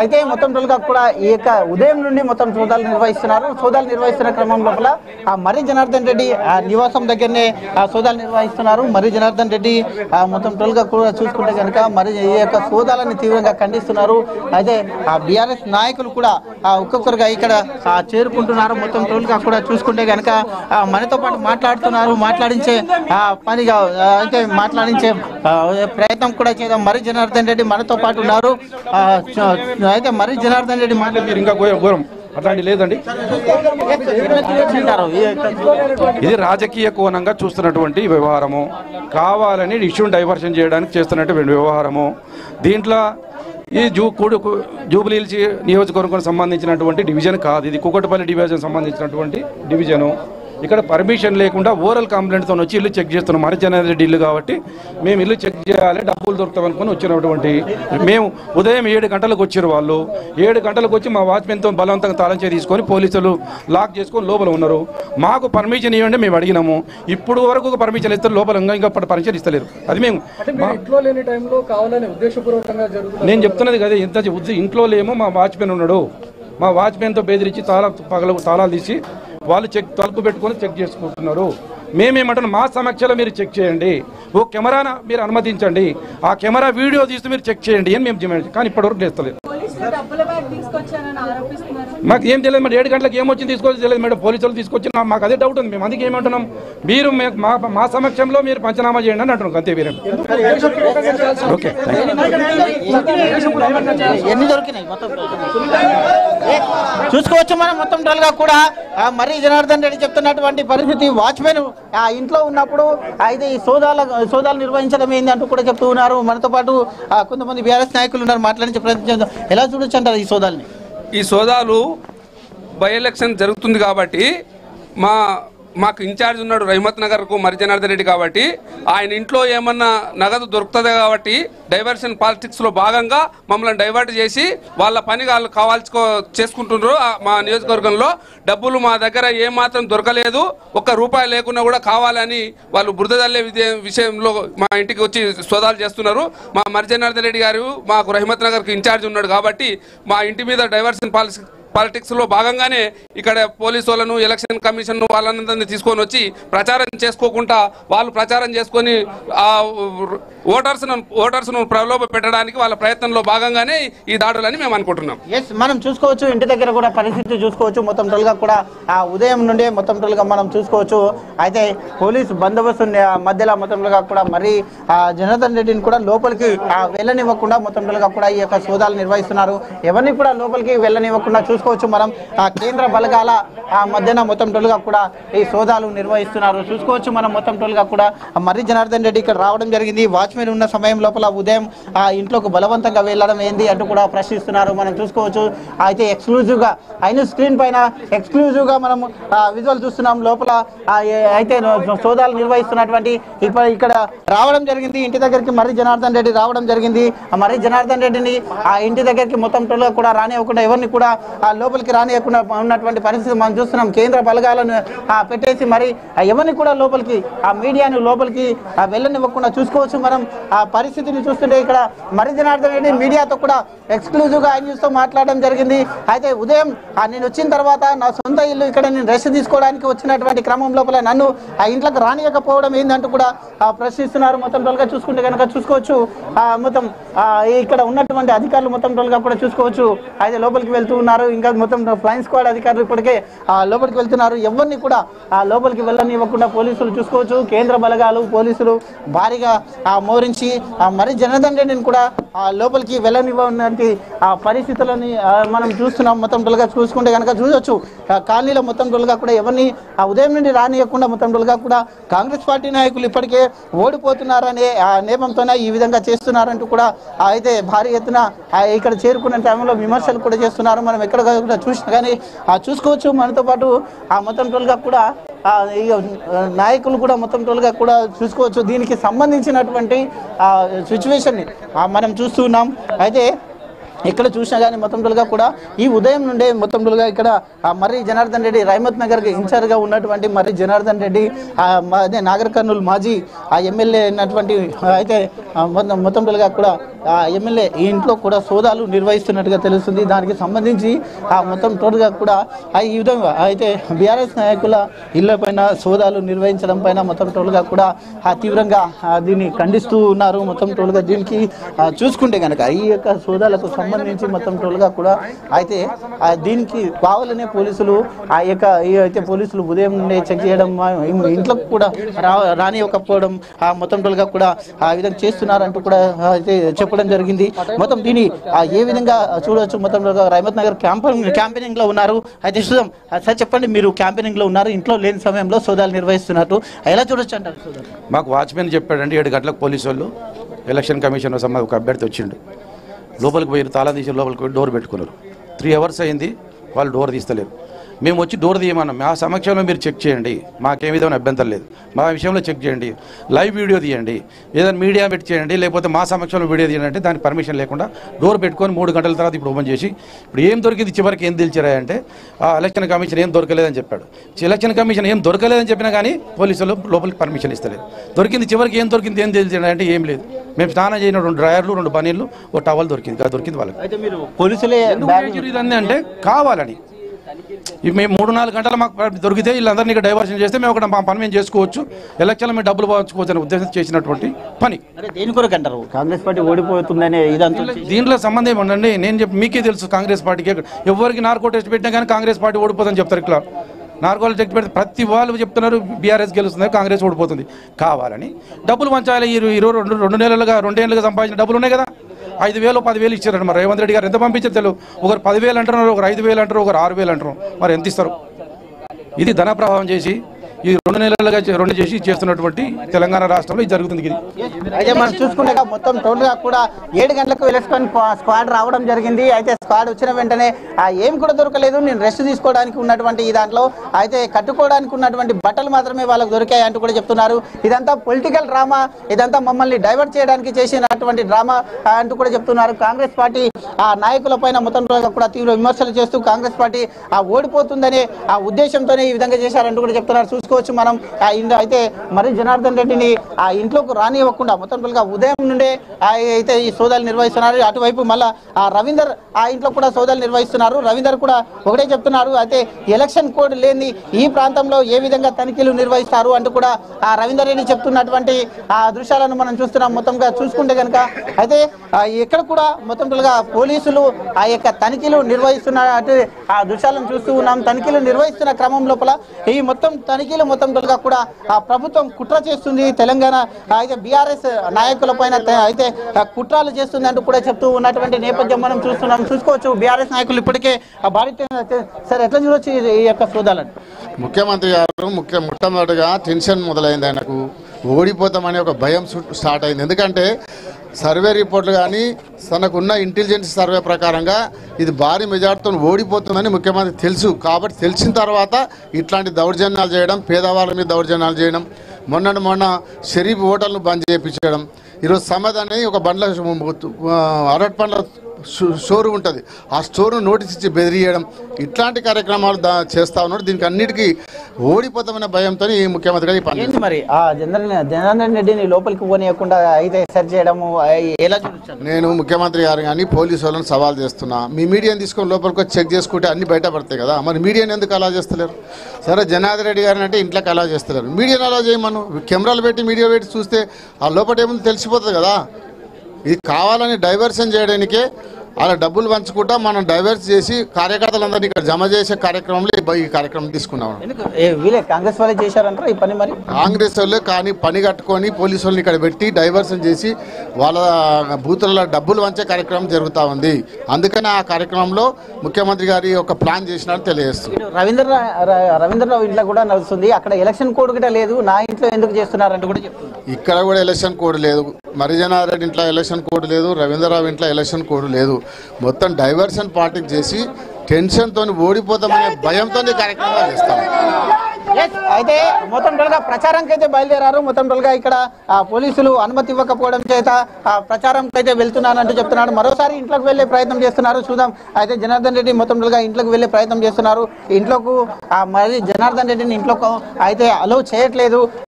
అయితే మొత్తం రోజుగా కూడా ఈ యొక్క ఉదయం నుండి మొత్తం సోదాలు నిర్వహిస్తున్నారు. సోదాలు నిర్వహిస్తున్న క్రమం లోపల మర్రి జనార్దన్ రెడ్డి నివాసం దగ్గరనే సోదాలు నిర్వహిస్తున్నారు. మర్రి జనార్దన్ రెడ్డి మొత్తం రోజుగా కూడా చూసుకుంటే కనుక మరి ఈ యొక్క సోదాలను తీవ్రంగా ఖండిస్తున్నారు. అయితే బీఆర్ఎస్ నాయకులు కూడా ఒక్కొక్కరుగా ఇక్కడ చేరుకుంటున్నారు. మొత్తం రోజుగా కూడా చూసుకుంటే కనుక మనతో పాటు మాట్లాడుతున్నారు. మాట్లాడించే పనిగా అయితే మాట్లాడించే ప్రయత్నం కూడా చేద్దాం. మర్రి జనార్దన్ రెడ్డి మనతో పాటు ఉన్నారు. అయితే మర్రి జనార్దన్ రెడ్డి మాట్లాడారు. ఇంకా ఘోరం అట్లాంటి లేదండి. ఇది రాజకీయ కోణంగా చూస్తున్నటువంటి వ్యవహారము, కావాలని ఇష్యూని డైవర్షన్ చేయడానికి చేస్తున్నటువంటి వ్యవహారము. దీంట్లో ఈ జూబ్లీహిల్స్ నియోజకవర్గానికి సంబంధించినటువంటి డివిజన్ కాదు, ఇది కూకట్పల్లి డివిజన్ సంబంధించినటువంటి డివిజను. ఇక్కడ పర్మిషన్ లేకుండా ఓరల్ కంప్లైంట్తో వచ్చి ఇల్లు చెక్ చేస్తున్నాం. మర్రి జనార్దన్ రెడ్డి ఇల్లు కాబట్టి మేము ఇల్లు చెక్ చేయాలి, డబ్బులు దొరుకుతాం అనుకుని వచ్చినటువంటి మేము ఉదయం 7 గంటలకు వచ్చారు. వాళ్ళు 7 గంటలకు వచ్చి మా వాచ్మెన్తో బలవంతంగా తాళం చేసి తీసుకొని పోలీసులు లాక్ చేసుకొని లోపల ఉన్నారు. మాకు పర్మిషన్ ఇవ్వండి మేము అడిగినాము. ఇప్పుడు వరకు పర్మిషన్ ఇస్తారు, లోపల ఇంకా పర్మిషన్ ఇస్తలేరు. అది మేము నేను చెప్తున్నది కదా, ఎంత ఇంట్లో లేమో మా వాచ్మెన్ ఉన్నాడు. మా వాచ్మెన్తో బెదిరించి తాళాలు తీసి వాళ్ళు తలుపు పెట్టుకొని చెక్ చేసుకుంటున్నారు. మేమేమంటున్నాం, మా సమక్షంలో మీరు చెక్ చేయండి, ఓ కెమెరా మీరు అనుమతించండి, ఆ కెమెరా వీడియో తీస్తూ మీరు చెక్ చేయండి అని మేము డిమాండ్. కానీ ఇప్పటివరకు చేస్తలేదు. మాకు ఏం తెలియదు మేడం, 7 గంటలకు ఏమొచ్చింది తీసుకోవచ్చు తెలియదు మేడం. పోలీసులు తీసుకొచ్చి మాకు అదే డౌట్ ఉంది. మేము అందుకే ఏమంటున్నాం, మీరు మా సమక్షంలో మీరు పంచనామా చేయండి అని అంటున్నాం. అంతే వీరే. ఓకే, చూసుకోవచ్చు మనం మొత్తం టోల్గా కూడా మర్రి జనార్దన్ రెడ్డి చెప్తున్నటువంటి పరిస్థితి. వాచ్మెన్ ఇంట్లో ఉన్నప్పుడు అయితే ఈ సోదాలు నిర్వహించడం ఏంది అంటూ కూడా చెప్తూ ఉన్నారు. మనతో పాటు కొంతమంది బీఆర్ఎస్ నాయకులు ఉన్నారు, మాట్లాడించే ప్రయత్నం. ఎలా చూడొచ్చు అంటారు ఈ సోదాలని? ఈ సోదాలు బై ఎలక్షన్ జరుగుతుంది కాబట్టి మాకు ఇన్ఛార్జ్ ఉన్నాడు రహమత్ నగర్కు మర్రి జనార్దన్ రెడ్డి కాబట్టి ఆయన ఇంట్లో ఏమన్నా నగదు దొరుకుతుంది కాబట్టి డైవర్షన్ పాలిటిక్స్లో భాగంగా మమ్మల్ని డైవర్ట్ చేసి వాళ్ళ పని వాళ్ళు చేసుకుంటున్నారు. మా నియోజకవర్గంలో డబ్బులు మా దగ్గర ఏమాత్రం దొరకలేదు, ₹1 లేకున్నా కూడా కావాలని వాళ్ళు బురద జల్లే విషయంలో మా ఇంటికి వచ్చి సోదాలు చేస్తున్నారు. మా మర్రి జనార్దన్ రెడ్డి గారు మాకు రహమత్ నగర్కి ఇన్ఛార్జ్ ఉన్నాడు కాబట్టి మా ఇంటి మీద డైవర్షన్ పాలిటిక్స్లో భాగంగానే ఇక్కడ పోలీసు వాళ్ళను, ఎలక్షన్ కమిషన్ వాళ్ళందరినీ తీసుకొని వచ్చి ప్రచారం చేసుకోకుండా వాళ్ళు ప్రచారం చేసుకొని ఓటర్స్ను ప్రలోభ పెట్టడానికి వాళ్ళ ప్రయత్నంలో భాగంగానే ఈ దాడులని మేము అనుకుంటున్నాం. మనం చూసుకోవచ్చు, ఇంటి దగ్గర కూడా పరిస్థితి చూసుకోవచ్చు. మొత్తం టోల్గా కూడా ఉదయం నుండి మొత్తం టోల్గా మనం చూసుకోవచ్చు. అయితే పోలీసు బందోబస్తు మధ్యలో మొత్తం టోల్గా కూడా మరి జనార్దన్ రెడ్డిని కూడా లోపలికి వెళ్ళనివ్వకుండా మొత్తం టోల్గా కూడా ఈ యొక్క సోదాలు నిర్వహిస్తున్నారు. ఎవరిని కూడా లోపలికి వెళ్ళనివ్వకుండా చూసుకోవచ్చు. మనం కేంద్ర బలగాల మధ్యన మొత్తం టోల్గా కూడా ఈ సోదాలు నిర్వహిస్తున్నారు. చూసుకోవచ్చు మనం మొత్తం టోల్గా కూడా మర్రి జనార్దన్ రెడ్డి ఇక్కడ రావడం జరిగింది. వాచ్మెన్ ఉన్న సమయం లోపల ఉదయం ఇంట్లోకి బలవంతంగా వెళ్ళడం ఏంది అంటూ కూడా ప్రశ్నిస్తున్నారు. మనం చూసుకోవచ్చు. అయితే ఎక్స్క్లూజివ్గా అయిన స్క్రీన్ పైన ఎక్స్క్లూజివ్గా మనం విజువల్ చూస్తున్నాం. లోపల అయితే సోదాలు నిర్వహిస్తున్నటువంటి ఇక్కడ రావడం జరిగింది. ఇంటి దగ్గరికి మర్రి జనార్దన్ రెడ్డి రావడం జరిగింది. మర్రి జనార్దన్ రెడ్డిని ఆ ఇంటి దగ్గరికి మొత్తం టోల్గా కూడా రానివ్వకుండా, ఎవరిని కూడా లోపలికి రానియకుండా ఉన్నటువంటి పరిస్థితి మనం చూస్తున్నాం. కేంద్ర బలగాలను పెట్టేసి మరి ఎవరిని కూడా లోపలికి మీడియాను లోపలికి వెళ్ళనివ్వకుండా చూసుకోవచ్చు. మనం ఆ పరిస్థితిని చూస్తుంటే ఇక్కడ మర్రి జనార్దన్ రెడ్డి మీడియాతో కూడా ఎక్స్క్లూజివ్గా న్యూస్తో మాట్లాడడం జరిగింది. అయితే ఉదయం నేను వచ్చిన తర్వాత నా సొంత ఇల్లు ఇక్కడ నేను రెస్ట్ తీసుకోవడానికి వచ్చినటువంటి క్రమం లోపల నన్ను ఆ ఇంట్లోకి రానియకపోవడం ఏందంటూ కూడా ప్రశ్నిస్తున్నారు. మొత్తం టోల్గా చూసుకుంటే కనుక చూసుకోవచ్చు. మొత్తం ఇక్కడ ఉన్నటువంటి అధికారులు మొత్తం టోల్గా కూడా చూసుకోవచ్చు. అయితే లోపలికి వెళ్తూ ఉన్నారు. ఇంకా మొత్తం ఫ్లైయింగ్ స్క్వాడ్ అధికారులు ఇప్పటికే లోపలికి వెళ్తున్నారు. ఎవరిని కూడా లోపలికి వెళ్ళనివ్వకుండా పోలీసులు చూసుకోవచ్చు. కేంద్ర బలగాలు పోలీసులు భారీగా మోరించి మర్రి జనార్దన్ రెడ్డిని కూడా లోపలికి వెళ్ళనివ్వనటువంటి పరిస్థితులని మనం చూస్తున్నాం. మొత్తం టోల్గా చూసుకుంటే కనుక చూడొచ్చు. కాలనీలో మొత్తం టోల్గా కూడా ఎవరిని ఉదయం నుండి రానియకుండా మొత్తం టోల్గా కూడా కాంగ్రెస్ పార్టీ నాయకులు ఇప్పటికే ఓడిపోతున్నారనే నేపంతోనే ఈ విధంగా చేస్తున్నారంటూ కూడా అయితే భారీ ఎత్తున ఇక్కడ చేరుకున్న టైంలో విమర్శలు కూడా చేస్తున్నారు. మనం ఎక్కడ కూడా చూసినా కానీ చూసుకోవచ్చు. మనతో పాటు మొత్తం టోల్గా కూడా నాయకులు కూడా మొత్తం టోల్గా కూడా చూసుకోవచ్చు. దీనికి సంబంధించినటువంటి సిచ్యువేషన్ని మనం చూస్తున్నాం. అయితే ఎక్కడ చూసినా కానీ మొత్తం టోల్గా కూడా ఈ ఉదయం నుండే మొత్తం టోల్గా ఇక్కడ మర్రి జనార్దన్ రెడ్డి రహమత్ నగర్కి ఇన్ఛార్జ్గా ఉన్నటువంటి మర్రి జనార్దన్ రెడ్డి అదే నాగర్ కర్నూలు మాజీ ఎమ్మెల్యే అయినటువంటి అయితే మొత్తం టోల్గా కూడా ఎమ్మెల్యే ఈ ఇంట్లో కూడా సోదాలు నిర్వహిస్తున్నట్టుగా తెలుస్తుంది. దానికి సంబంధించి మొత్తం టోల్గా కూడా ఈ విధంగా అయితే బీఆర్ఎస్ నాయకుల ఇళ్ల పైన సోదాలు నిర్వహించడం పైన మొత్తం టోల్గా కూడా తీవ్రంగా దీన్ని ఖండిస్తూ ఉన్నారు. మొత్తం టోల్గా దీనికి చూసుకుంటే కనుక ఈ యొక్క సోదాలకు సంబంధించి మొత్తం టోల్గా కూడా అయితే దీనికి కావాలనే పోలీసులు అయితే పోలీసులు ఉదయం నుండి చెక్ చేయడం ఇంట్లోకి కూడా రానివ్వకపోవడం మొత్తం టోల్గా కూడా ఆ విధంగా చేస్తున్నారంటూ కూడా అయితే చెప్పడం జరిగింది. మొత్తం దీన్ని ఏ విధంగా చూడవచ్చు మొత్తం టోల్గా రహమత్ నగర్ క్యాంపెయినింగ్ లో ఉన్నారు. అయితే చూద్దాం సార్, చెప్పండి, మీరు క్యాంపెయినింగ్ లో ఉన్నారు, ఇంట్లో లేని సమయంలో సోదాలు నిర్వహిస్తున్నారు, ఎలా చూడొచ్చు అంటారు? మాకు వాచ్మెన్ చెప్పాడండి 7 గంటలకు పోలీసు వాళ్ళు ఎలక్షన్ కమిషన్ ఒక అభ్యర్థి వచ్చిండు, లోపలికి పోయి తాళం తీసి లోపలికి పోయి డోర్ పెట్టుకున్నారు. 3 అవర్స్ అయింది, వాళ్ళు డోర్ తీస్తలేరు. మేము వచ్చి డోర్ తీయమన్నాం, మా సమక్షంలో మీరు చెక్ చేయండి, మాకేం విధమైన అభ్యంతరం లేదు, మా విషయంలో చెక్ చేయండి, లైవ్ వీడియో తీయండి, ఏదైనా మీడియా పెట్టి చేయండి, లేకపోతే మా సమక్షంలో వీడియో తీయండి అంటే దానికి పర్మిషన్ లేకుండా డోర్ పెట్టుకొని 3 గంటల తర్వాత ఇప్పుడు ఓపెన్ చేసి ఇప్పుడు ఏం దొరికింది చివరికి ఏం తెలిచారంటే ఎలక్షన్ కమిషన్ ఏం దొరకలేదని చెప్పాడు. ఎలక్షన్ కమిషన్ ఏం దొరకలేదని చెప్పినా కానీ పోలీసులు లోపలికి పర్మిషన్ ఇస్తలేదు. దొరికింది చివరికి ఏం దొరికింది ఏం తెలిసాడంటే ఏం లేదు. మేము స్నానం చేయడం 2 డ్రాయర్లు 2 బనీళ్ళు ఒక టవల్ దొరికింది, దొరికింది వాళ్ళకి. అయితే మీరు పోలీసులే ఇదన్నీ అంటే కావాలని మేము 3-4 గంటలు మాకు దొరికితే వీళ్ళందరినీ ఇక్కడ డైవర్షన్ చేస్తే మేము ఒక మా పని మేము చేసుకోవచ్చు, ఎలక్షన్లో మేము డబ్బులు పంచుకోవచ్చు అనే ఉద్దేశం చేసినటువంటి పని. దేని కొరకు అంటారు కాంగ్రెస్ పార్టీ ఓడిపోతుందనే ఇదంతా? దీంట్లో సంబంధం ఏమండి, నేను చెప్పి మీకే తెలుసు కాంగ్రెస్ పార్టీకి ఎవరికి నార్కో టెస్ట్ పెట్టినా కానీ కాంగ్రెస్ పార్టీ ఓడిపోతుందని చెప్తారు. ఇట్లా నార్కోలు టెస్ట్ పెడితే ప్రతి వాళ్ళు చెప్తున్నారు బీఆర్ఎస్ గెలుస్తుంది, కాంగ్రెస్ ఓడిపోతుంది. కావాలని డబ్బులు పంచాలి. 2 ఏళ్ళుగా సంపాదించిన డబ్బులు ఉన్నాయి కదా, 5,000 10,000 ఇచ్చారండి. మరి రేవంత్ రెడ్డి గారు ఎంత పంపించారు తెలియదు. ఒకరు 10,000 అంటున్నారు, ఒకరు 5,000 అంటారు, ఒకరు 6,000 అంటారు. మరి ఎంత ఇస్తారు? ఇది ధన ప్రవాహం చేసి ఈ 2 నెలలుగా 2 చేసి చేస్తున్నటువంటి తెలంగాణ రాష్ట్రంలో ఇది జరుగుతుంది. అయితే మనం చూసుకుంటే మొత్తం టోటల్గా కూడా 7 గంటలకు ఎలక్షన్ స్క్వాడ్ రావడం జరిగింది. అయితే స్క్వాడ్ వచ్చిన వెంటనే ఏం కూడా దొరకలేదు, నేను రెస్ట్ తీసుకోవడానికి ఉన్నటువంటి ఈ దాంట్లో అయితే కట్టుకోవడానికి ఉన్నటువంటి బట్టలు మాత్రమే వాళ్ళకు దొరికాయి అంటూ కూడా చెప్తున్నారు. ఇదంతా పొలిటికల్ డ్రామా, ఇదంతా మమ్మల్ని డైవర్ట్ చేయడానికి చేసినటువంటి డ్రామా అంటూ కూడా చెప్తున్నారు. కాంగ్రెస్ పార్టీ నాయకుల పైన మొత్తం కూడా తీవ్ర విమర్శలు చేస్తూ కాంగ్రెస్ పార్టీ ఓడిపోతుందనే ఉద్దేశంతోనే ఈ విధంగా చేశారంటూ కూడా చెప్తున్నారు. చూసుకోవచ్చు మనం అయితే మరి జనార్దన్ రెడ్డిని ఇంట్లోకి రానివ్వకుండా మొత్తం ఉదయం నుండే అయితే ఈ సోదాలు నిర్వహిస్తున్నారు. అటువైపు మళ్ళా రవీందర్ ఇంట్లో కూడా సోదాలు నిర్వహిస్తున్నారు. రవీందర్ కూడా ఒకటే చెప్తున్నారు, అయితే ఎలక్షన్ కోడ్ లేని ఈ ప్రాంతంలో ఏ విధంగా తనిఖీలు నిర్వహిస్తారు అంటూ కూడా రవీందర్ రెడ్డి చెప్తున్నటువంటి దృశ్యాలను మనం చూస్తున్నాం. మొత్తంగా చూసుకుంటే కనుక అయితే ఎక్కడ కూడా మొత్తం పోలీసులు ఆ యొక్క తనిఖీలు నిర్వహిస్తున్న దృశ్యాలను చూస్తూ ఉన్నాం. తనిఖీలు నిర్వహిస్తున్న క్రమం లోపల ఈ మొత్తం తనిఖీలు మొత్తం కూడా ప్రభుత్వం కుట్ర చేస్తుంది, తెలంగాణ అయితే బీఆర్ఎస్ నాయకుల పైన అయితే కుట్రాలు చేస్తుంది అంటూ కూడా చెప్తూ ఉన్నటువంటి నేపథ్యం మనం చూసుకోవచ్చు. బీఆర్ఎస్ నాయకులు ఇప్పటికే భారీ సార్ ఎట్లా చూడొచ్చు ఈ యొక్క సోదాలను? ముఖ్యమంత్రి గారు మొట్టమొదటిగా టెన్షన్ మొదలైంది, ఆయనకు ఓడిపోతామనే ఒక భయం స్టార్ట్ అయింది. ఎందుకంటే సర్వే రిపోర్ట్లు కానీ తనకున్న ఇంటెలిజెన్స్ సర్వే ప్రకారంగా ఇది భారీ మెజార్టీతో ఓడిపోతుందని ముఖ్యమంత్రి తెలుసు. కాబట్టి తెలిసిన తర్వాత ఇట్లాంటి దౌర్జన్యాలు చేయడం, పేదవాళ్ళ మీద దౌర్జన్యాలు చేయడం, మొన్న షరీఫ్ హోటల్ను బంద్ చేయించడం, ఈరోజు సమద్ అని ఒక బండ్ల అరటి పండ్ల షోరూమ్ ఉంటుంది, ఆ స్టోర్ను నోటీస్ ఇచ్చి బెదిరియడం, ఇట్లాంటి కార్యక్రమాలు చేస్తా ఉన్నాడు. దీనికి అన్నిటికీ ఓడిపోతామనే భయంతో ఈ ముఖ్యమంత్రి గారు ఈ పని. మరి జనార్దన్ రెడ్డిని లోపలికి పోనీయకుండా అయితే సెర్చ్ చేయడము ఎలా చూడొచ్చు? నేను ముఖ్యమంత్రి గారు కానీ పోలీసు వాళ్ళని సవాల్ చేస్తున్నా, మీ మీడియాని తీసుకొని లోపలికి వచ్చి చెక్ చేసుకుంటే అన్ని బయటపడతాయి కదా, మరి మీడియాని ఎందుకు అలా చేస్తలేరు? సరే జనార్దన్ రెడ్డి గారిని అంటే ఇంట్లోకి అలా చేస్తలేరు, మీడియాని అలా చేయమను, కెమెరాలు పెట్టి మీడియా పెట్టి చూస్తే ఆ లోపల ఏముంది తెలిసిపోతుంది కదా. ఇది కావాలని డైవర్షన్ చేయడానికే అలా డబ్బులు పంచుకుంటా మనం డైవర్స్ చేసి కార్యకర్తలందరినీ ఇక్కడ జమ చేసే కార్యక్రమంలో ఈ కార్యక్రమం తీసుకున్నాం. కాంగ్రెస్ వాళ్ళే చేశారంటారు ఈ పని? మరి కాంగ్రెస్ వాళ్ళే కానీ పని కట్టుకొని పోలీసు వాళ్ళని ఇక్కడ పెట్టి డైవర్షన్ చేసి వాళ్ళ బూతులలో డబ్బులు వంచే కార్యక్రమం జరుగుతూ ఉంది. అందుకని ఆ కార్యక్రమంలో ముఖ్యమంత్రి గారి ఒక ప్లాన్ చేసినట్టు తెలియజేస్తుంది. రవీంద్రరావు ఇంట్లో కూడా నడుస్తుంది, అక్కడ ఎలక్షన్ కోడ్ కూడా లేదు, నా ఇంట్లో ఎందుకు చేస్తున్నారంటూ కూడా చెప్తున్నారు. ఇక్కడ కూడా ఎలక్షన్ కోడ్ లేదు, మరిజనారెడ్డి ఇంట్లో ఎలక్షన్ కోడ్ లేదు, రవీంద్రరావు ఇంట్లో ఎలక్షన్ కోడ్ లేదు. మొత్తం డైవర్షన్ పార్టీ చేసి టెన్షన్తో ఓడిపోతామనే భయంతో కార్యక్రమాలు చేస్తాం. అయితే మొత్తం టోల్గా ప్రచారంకి అయితే బయలుదేరారు. మొత్తం టోల్గా ఇక్కడ పోలీసులు అనుమతి ఇవ్వకపోవడం చేత ప్రచారంకి అయితే వెళ్తున్నానంటూ చెప్తున్నాడు. మరోసారి ఇంట్లోకి వెళ్ళే ప్రయత్నం చేస్తున్నారు. చూద్దాం. అయితే జనార్దన్ రెడ్డి మొత్తం టోల్గా ఇంట్లోకి వెళ్ళే ప్రయత్నం చేస్తున్నారు. ఇంట్లోకి మరి జనార్దన్ రెడ్డిని ఇంట్లోకి అయితే అలౌ చేయట్లేదు.